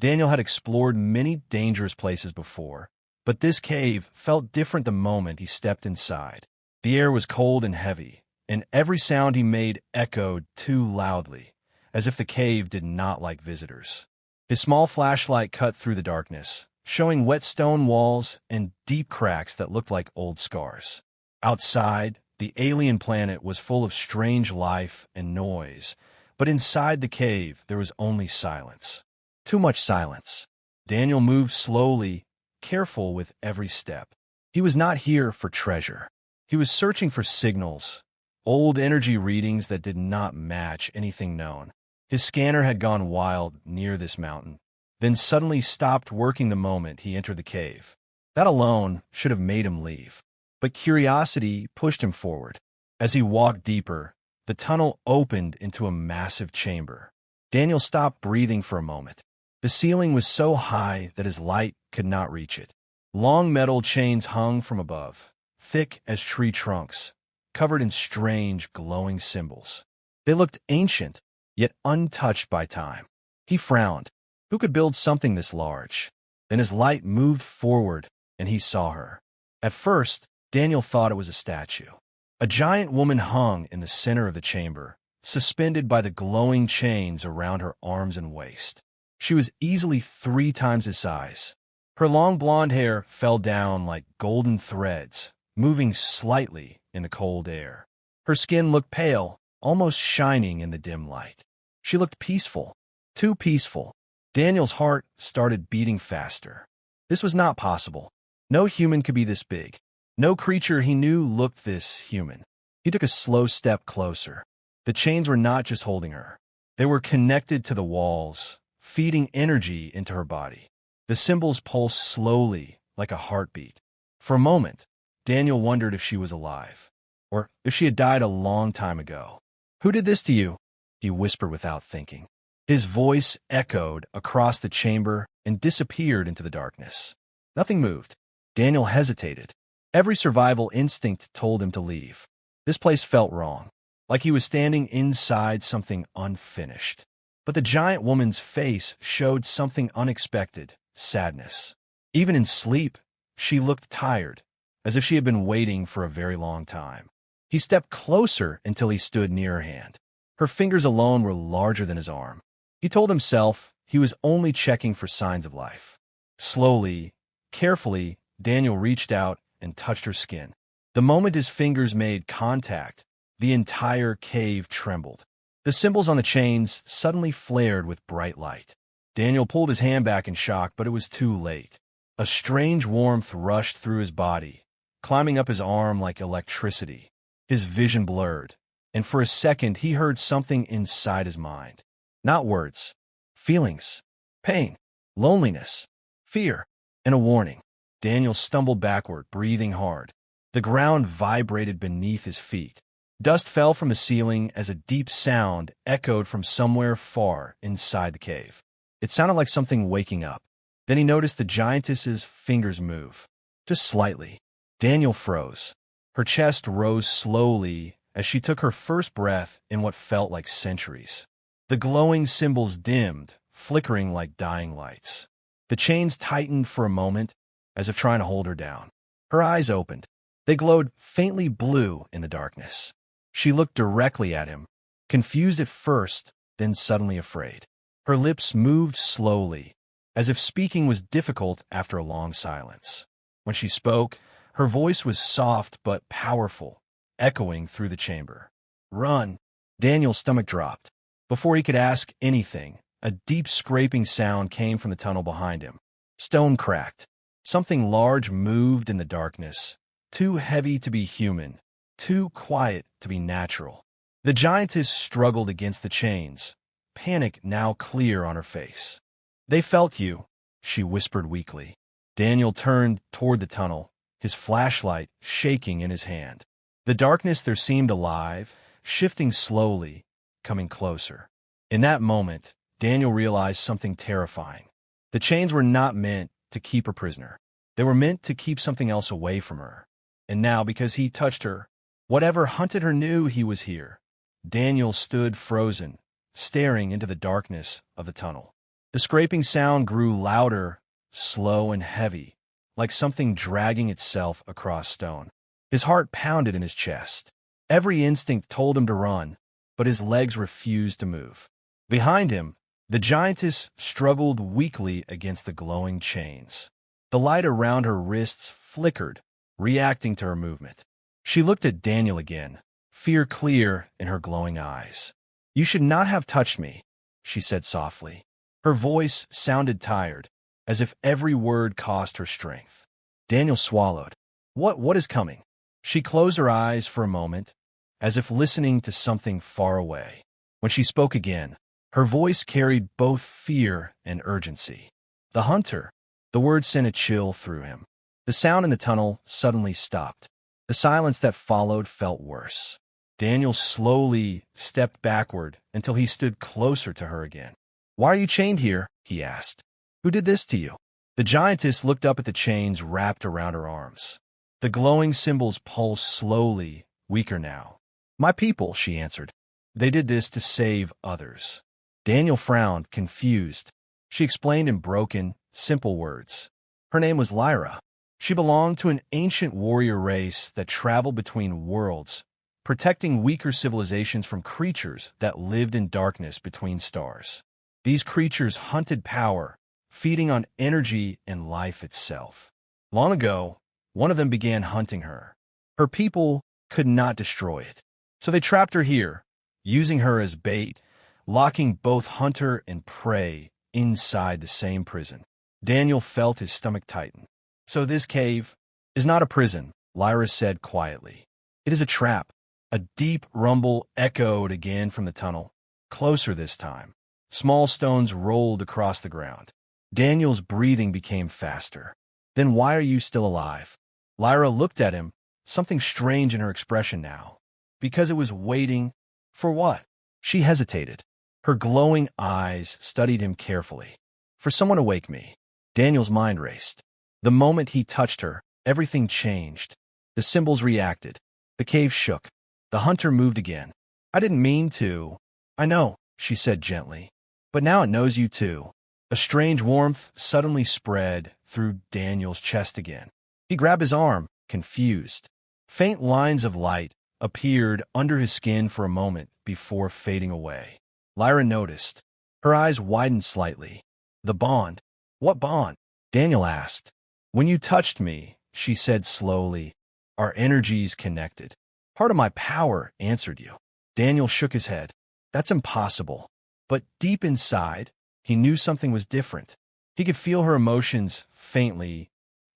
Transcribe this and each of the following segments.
Daniel had explored many dangerous places before, but this cave felt different the moment he stepped inside. The air was cold and heavy, and every sound he made echoed too loudly, as if the cave did not like visitors. His small flashlight cut through the darkness, showing wet stone walls and deep cracks that looked like old scars. Outside, the alien planet was full of strange life and noise, but inside the cave there was only silence. Too much silence. Daniel moved slowly, careful with every step. He was not here for treasure. He was searching for signals, old energy readings that did not match anything known. His scanner had gone wild near this mountain, then suddenly stopped working the moment he entered the cave. That alone should have made him leave. But curiosity pushed him forward. As he walked deeper, the tunnel opened into a massive chamber. Daniel stopped breathing for a moment. The ceiling was so high that his light could not reach it. Long metal chains hung from above, thick as tree trunks, covered in strange, glowing symbols. They looked ancient, yet untouched by time. He frowned. Who could build something this large? Then his light moved forward, and he saw her. At first, Daniel thought it was a statue. A giant woman hung in the center of the chamber, suspended by the glowing chains around her arms and waist. She was easily 3 times his size. Her long blonde hair fell down like golden threads, moving slightly in the cold air. Her skin looked pale, almost shining in the dim light. She looked peaceful, too peaceful. Daniel's heart started beating faster. This was not possible. No human could be this big. No creature he knew looked this human. He took a slow step closer. The chains were not just holding her. They were connected to the walls, feeding energy into her body. The symbols pulsed slowly, like a heartbeat. For a moment, Daniel wondered if she was alive, or if she had died a long time ago. "Who did this to you?" he whispered without thinking. His voice echoed across the chamber and disappeared into the darkness. Nothing moved. Daniel hesitated. Every survival instinct told him to leave. This place felt wrong, like he was standing inside something unfinished. But the giant woman's face showed something unexpected: sadness. Even in sleep, she looked tired, as if she had been waiting for a very long time. He stepped closer until he stood near her hand. Her fingers alone were larger than his arm. He told himself he was only checking for signs of life. Slowly, carefully, Daniel reached out and touched her skin. The moment his fingers made contact, the entire cave trembled. The symbols on the chains suddenly flared with bright light. Daniel pulled his hand back in shock, but it was too late. A strange warmth rushed through his body, climbing up his arm like electricity. His vision blurred, and for a second he heard something inside his mind. Not words, feelings, pain, loneliness, fear, and a warning. Daniel stumbled backward, breathing hard. The ground vibrated beneath his feet. Dust fell from the ceiling as a deep sound echoed from somewhere far inside the cave. It sounded like something waking up. Then he noticed the giantess's fingers move, just slightly. Daniel froze. Her chest rose slowly as she took her first breath in what felt like centuries. The glowing symbols dimmed, flickering like dying lights. The chains tightened for a moment, as if trying to hold her down. Her eyes opened. They glowed faintly blue in the darkness. She looked directly at him, confused at first, then suddenly afraid. Her lips moved slowly, as if speaking was difficult after a long silence. When she spoke, her voice was soft but powerful, echoing through the chamber. "Run!" Daniel's stomach dropped. Before he could ask anything, a deep scraping sound came from the tunnel behind him. Stone cracked. Something large moved in the darkness, too heavy to be human, too quiet to be natural. The giantess struggled against the chains, panic now clear on her face. "They felt you," she whispered weakly. Daniel turned toward the tunnel, his flashlight shaking in his hand. The darkness there seemed alive, shifting slowly, coming closer. In that moment, Daniel realized something terrifying. The chains were not meant to keep her prisoner. They were meant to keep something else away from her. And now, because he touched her, whatever hunted her knew he was here. Daniel stood frozen, staring into the darkness of the tunnel. The scraping sound grew louder, slow and heavy, like something dragging itself across stone. His heart pounded in his chest. Every instinct told him to run, but his legs refused to move. Behind him, the giantess struggled weakly against the glowing chains. The light around her wrists flickered, reacting to her movement. She looked at Daniel again, fear clear in her glowing eyes. "You should not have touched me," she said softly. Her voice sounded tired, as if every word cost her strength. Daniel swallowed. What is coming?" She closed her eyes for a moment, as if listening to something far away. When she spoke again, her voice carried both fear and urgency. "The hunter." The word sent a chill through him. The sound in the tunnel suddenly stopped. The silence that followed felt worse. Daniel slowly stepped backward until he stood closer to her again. "Why are you chained here?" he asked. "Who did this to you?" The giantess looked up at the chains wrapped around her arms. The glowing symbols pulsed slowly, weaker now. "My people," she answered. "They did this to save others." Daniel frowned, confused. She explained in broken, simple words. Her name was Lyra. She belonged to an ancient warrior race that traveled between worlds, protecting weaker civilizations from creatures that lived in darkness between stars. These creatures hunted power, feeding on energy and life itself. Long ago, one of them began hunting her. Her people could not destroy it, so they trapped her here, using her as bait, locking both hunter and prey inside the same prison. Daniel felt his stomach tighten. "So this cave is not a prison," Lyra said quietly. "It is a trap." A deep rumble echoed again from the tunnel, closer this time. Small stones rolled across the ground. Daniel's breathing became faster. "Then why are you still alive?" Lyra looked at him, something strange in her expression now. "Because it was waiting." "For what?" She hesitated. Her glowing eyes studied him carefully. "For someone to wake me." Daniel's mind raced. The moment he touched her, everything changed. The symbols reacted. The cave shook. The hunter moved again. "I didn't mean to." "I know," she said gently. "But now it knows you too." A strange warmth suddenly spread through Daniel's chest again. He grabbed his arm, confused. Faint lines of light appeared under his skin for a moment before fading away. Lyra noticed. Her eyes widened slightly. "The bond." "What bond?" Daniel asked. "When you touched me," she said slowly, "our energies connected. Part of my power answered you." Daniel shook his head. "That's impossible." But deep inside, he knew something was different. He could feel her emotions faintly: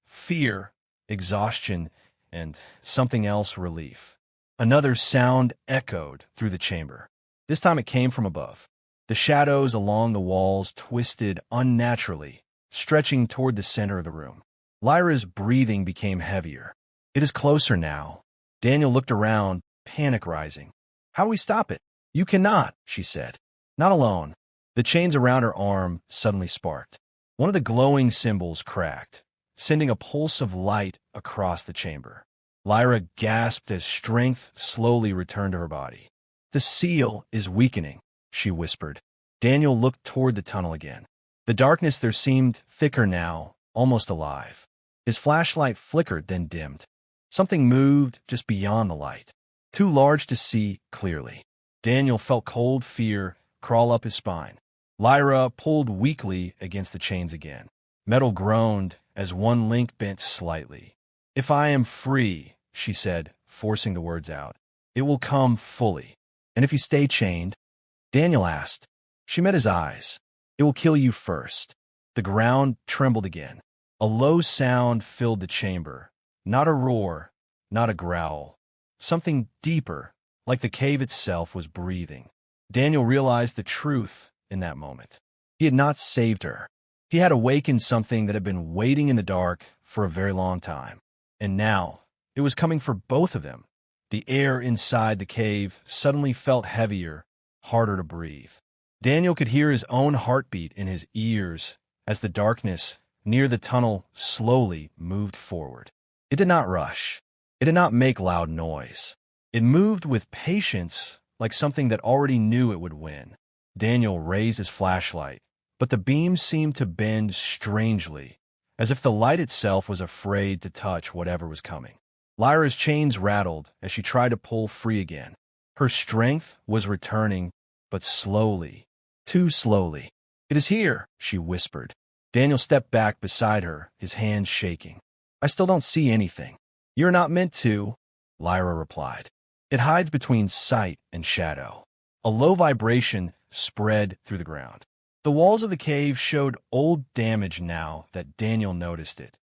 fear, exhaustion, and something else, relief. Another sound echoed through the chamber. This time it came from above. The shadows along the walls twisted unnaturally, stretching toward the center of the room. Lyra's breathing became heavier. "It is closer now." Daniel looked around, panic rising. "How do we stop it?" "You cannot," she said. "Not alone." The chains around her arm suddenly sparked. One of the glowing symbols cracked, sending a pulse of light across the chamber. Lyra gasped as strength slowly returned to her body. "The seal is weakening," she whispered. Daniel looked toward the tunnel again. The darkness there seemed thicker now, almost alive. His flashlight flickered, then dimmed. Something moved just beyond the light, too large to see clearly. Daniel felt cold fear crawl up his spine. Lyra pulled weakly against the chains again. Metal groaned as one link bent slightly. "If I am free," she said, forcing the words out, "it will come fully." "And if you stay chained?" Daniel asked. She met his eyes. "It will kill you first." The ground trembled again. A low sound filled the chamber. Not a roar, not a growl. Something deeper, like the cave itself, was breathing. Daniel realized the truth in that moment. He had not saved her. He had awakened something that had been waiting in the dark for a very long time. And now, it was coming for both of them. The air inside the cave suddenly felt heavier, harder to breathe. Daniel could hear his own heartbeat in his ears as the darkness near the tunnel slowly moved forward. It did not rush. It did not make loud noise. It moved with patience, like something that already knew it would win. Daniel raised his flashlight, but the beam seemed to bend strangely, as if the light itself was afraid to touch whatever was coming. Lyra's chains rattled as she tried to pull free again. Her strength was returning, but slowly, too slowly. "It is here," she whispered. Daniel stepped back beside her, his hands shaking. "I still don't see anything." "You're not meant to," Lyra replied. "It hides between sight and shadow." A low vibration spread through the ground. The walls of the cave showed old damage now that Daniel noticed it.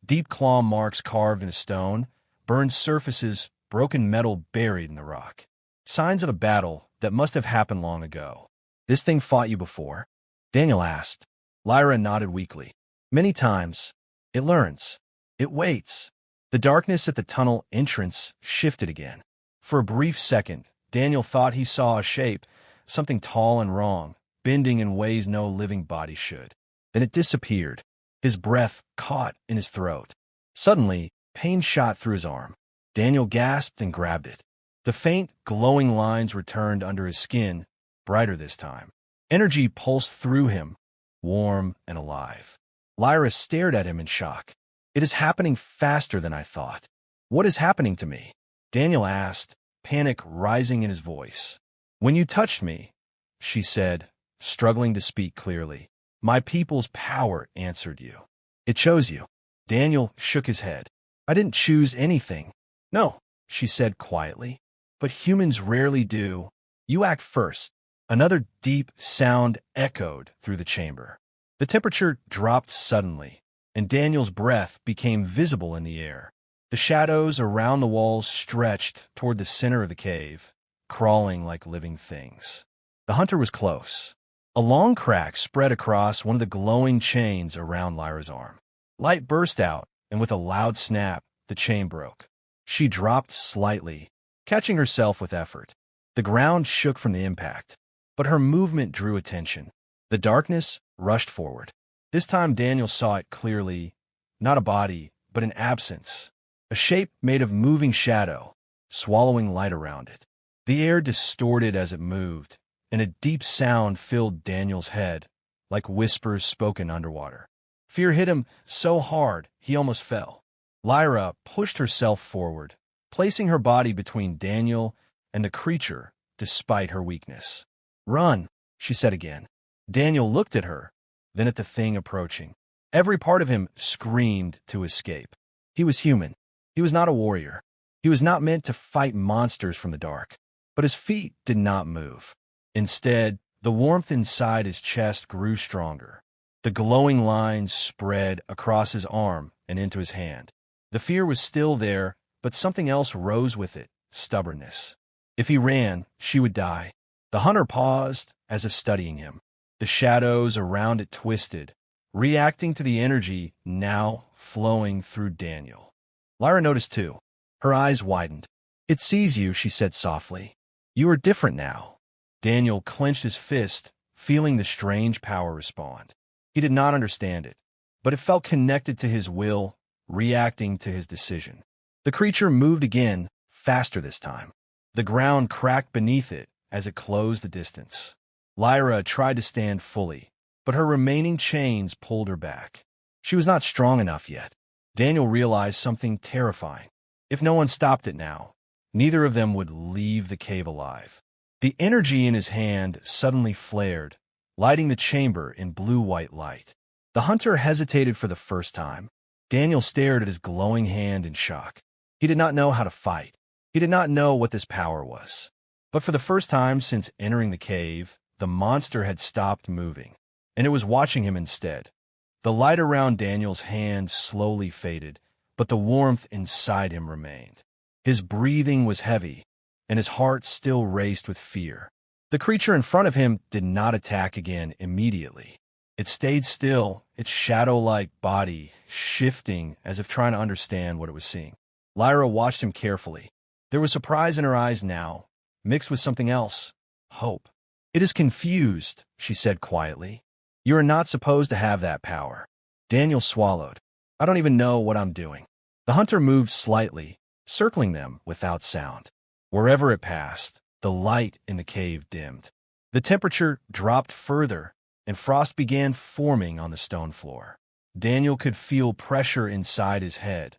Deep claw marks carved in stone, burned surfaces, broken metal buried in the rock. Signs of a battle that must have happened long ago. "This thing fought you before?" Daniel asked. Lyra nodded weakly. "Many times. It learns. It waits." The darkness at the tunnel entrance shifted again. For a brief second, Daniel thought he saw a shape, something tall and wrong, bending in ways no living body should. Then it disappeared. His breath caught in his throat. Suddenly, pain shot through his arm. Daniel gasped and grabbed it. The faint, glowing lines returned under his skin, brighter this time. Energy pulsed through him, warm and alive. Lyra stared at him in shock. "It is happening faster than I thought." "What is happening to me?" Daniel asked, panic rising in his voice. "When you touched me," she said, struggling to speak clearly, "my people's power answered you. It chose you." Daniel shook his head. "I didn't choose anything." "No," she said quietly, "but humans rarely do. You act first." Another deep sound echoed through the chamber. The temperature dropped suddenly, and Daniel's breath became visible in the air. The shadows around the walls stretched toward the center of the cave, crawling like living things. The hunter was close. A long crack spread across one of the glowing chains around Lyra's arm. Light burst out, and with a loud snap, the chain broke. She dropped slightly, catching herself with effort. The ground shook from the impact, but her movement drew attention. The darkness rushed forward. This time Daniel saw it clearly, not a body, but an absence, a shape made of moving shadow, swallowing light around it. The air distorted as it moved, and a deep sound filled Daniel's head, like whispers spoken underwater. Fear hit him so hard he almost fell. Lyra pushed herself forward, placing her body between Daniel and the creature despite her weakness. "Run," she said again. Daniel looked at her, then at the thing approaching. Every part of him screamed to escape. He was human. He was not a warrior. He was not meant to fight monsters from the dark. But his feet did not move. Instead, the warmth inside his chest grew stronger. The glowing lines spread across his arm and into his hand. The fear was still there, but something else rose with it, stubbornness. If he ran, she would die. The hunter paused, as if studying him. The shadows around it twisted, reacting to the energy now flowing through Daniel. Lyra noticed too. Her eyes widened. "It sees you," she said softly. "You are different now." Daniel clenched his fist, feeling the strange power respond. He did not understand it, but it felt connected to his will, reacting to his decision. The creature moved again, faster this time. The ground cracked beneath it as it closed the distance. Lyra tried to stand fully, but her remaining chains pulled her back. She was not strong enough yet. Daniel realized something terrifying. If no one stopped it now, neither of them would leave the cave alive. The energy in his hand suddenly flared, lighting the chamber in blue-white light. The hunter hesitated for the first time. Daniel stared at his glowing hand in shock. He did not know how to fight. He did not know what this power was. But for the first time since entering the cave, the monster had stopped moving, and it was watching him instead. The light around Daniel's hand slowly faded, but the warmth inside him remained. His breathing was heavy, and his heart still raced with fear. The creature in front of him did not attack again immediately. It stayed still, its shadow-like body shifting as if trying to understand what it was seeing. Lyra watched him carefully. There was surprise in her eyes now, mixed with something else, hope. "It is confused," she said quietly. "You are not supposed to have that power." Daniel swallowed. "I don't even know what I'm doing." The hunter moved slightly, circling them without sound. Wherever it passed, the light in the cave dimmed. The temperature dropped further, and frost began forming on the stone floor. Daniel could feel pressure inside his head,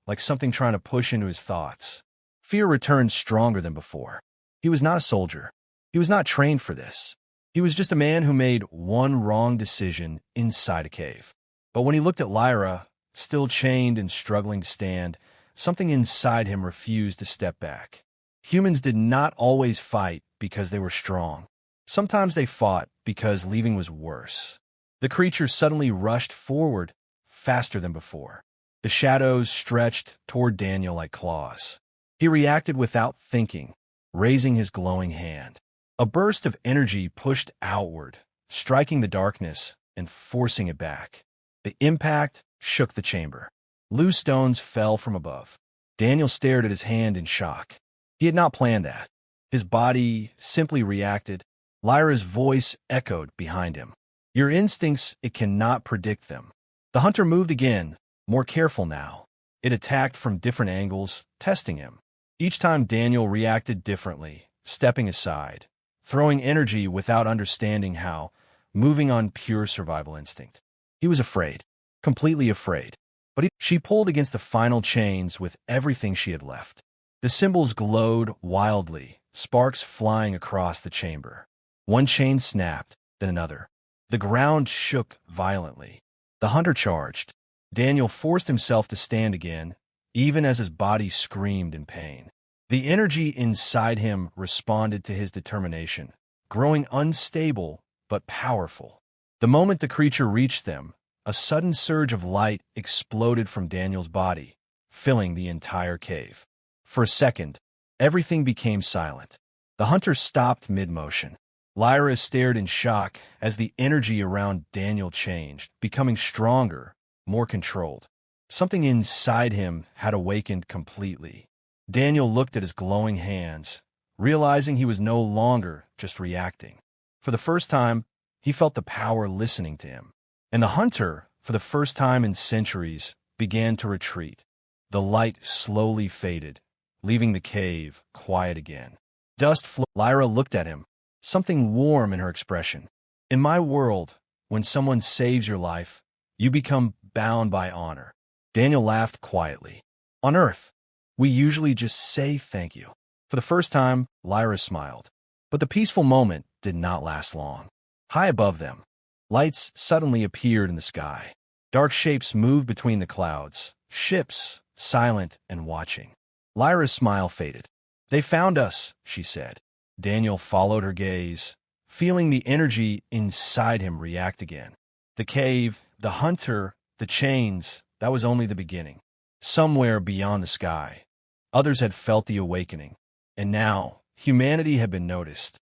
like something trying to push into his thoughts. Fear returned stronger than before. He was not a soldier. He was not trained for this. He was just a man who made one wrong decision inside a cave. But when he looked at Lyra, still chained and struggling to stand, something inside him refused to step back. Humans did not always fight because they were strong. Sometimes they fought because leaving was worse. The creature suddenly rushed forward, faster than before. The shadows stretched toward Daniel like claws. He reacted without thinking, raising his glowing hand. A burst of energy pushed outward, striking the darkness and forcing it back. The impact shook the chamber. Loose stones fell from above. Daniel stared at his hand in shock. He had not planned that. His body simply reacted. Lyra's voice echoed behind him. Your instincts, it cannot predict them. The hunter moved again, more careful now. It attacked from different angles, testing him. Each time Daniel reacted differently, stepping aside, throwing energy without understanding how, moving on pure survival instinct. He was afraid, completely afraid. But she pulled against the final chains with everything she had left. The symbols glowed wildly, sparks flying across the chamber. One chain snapped, then another. The ground shook violently. The hunter charged. Daniel forced himself to stand again, even as his body screamed in pain. The energy inside him responded to his determination, growing unstable but powerful. The moment the creature reached them, a sudden surge of light exploded from Daniel's body, filling the entire cave. For a second, everything became silent. The hunter stopped mid-motion. Lyra stared in shock as the energy around Daniel changed, becoming stronger, more controlled. Something inside him had awakened completely. Daniel looked at his glowing hands, realizing he was no longer just reacting. For the first time, he felt the power listening to him. And the hunter, for the first time in centuries, began to retreat. The light slowly faded, leaving the cave quiet again. Dust flew. Lyra looked at him, something warm in her expression. In my world, when someone saves your life, you become bound by honor. Daniel laughed quietly. On Earth, we usually just say thank you. For the first time, Lyra smiled. But the peaceful moment did not last long. High above them, lights suddenly appeared in the sky. Dark shapes moved between the clouds, ships, silent and watching. Lyra's smile faded. They found us, she said. Daniel followed her gaze, feeling the energy inside him react again. The cave, the hunter, the chains, that was only the beginning. Somewhere beyond the sky, others had felt the awakening. And now, humanity had been noticed.